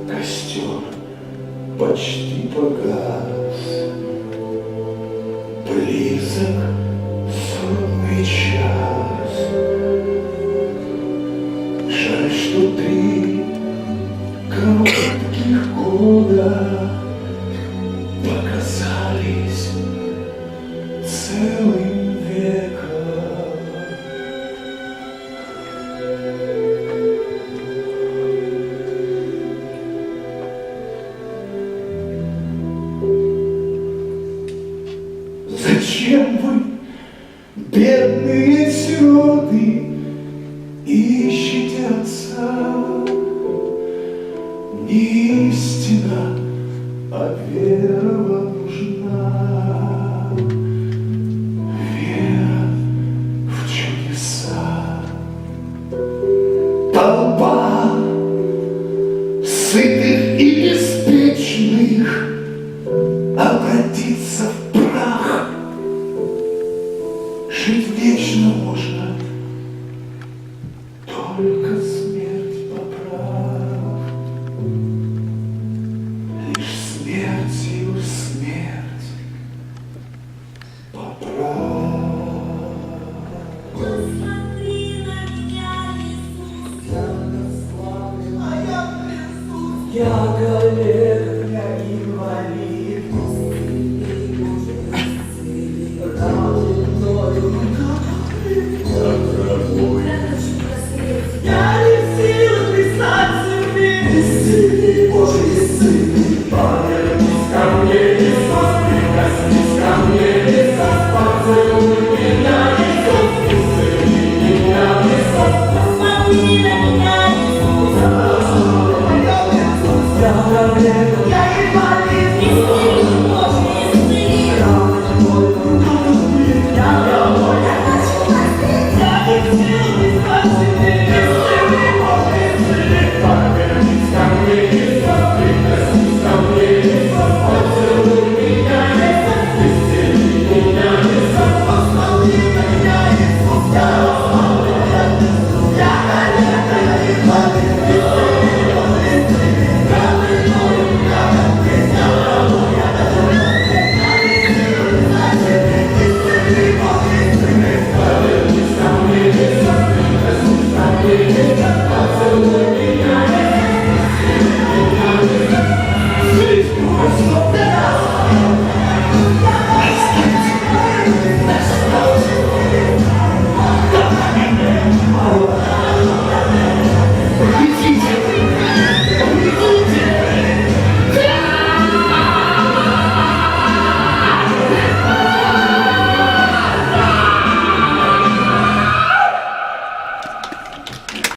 Костер почти погас, близок сонный час. Жаль, что 3 коротких года показались целым веком. Зачем вы, бедные сироты, ищете отца? Не истина, а вера вам нужна. Вера в чудеса. Толпа сытых и беспечных обратится в прах. Жить вечно можно, только смерть поправ. Лишь смертью смерть поправ. Посмотри на меня, Иисус, Я калека, я инвалид, я не в силах писать себе. Божий сын.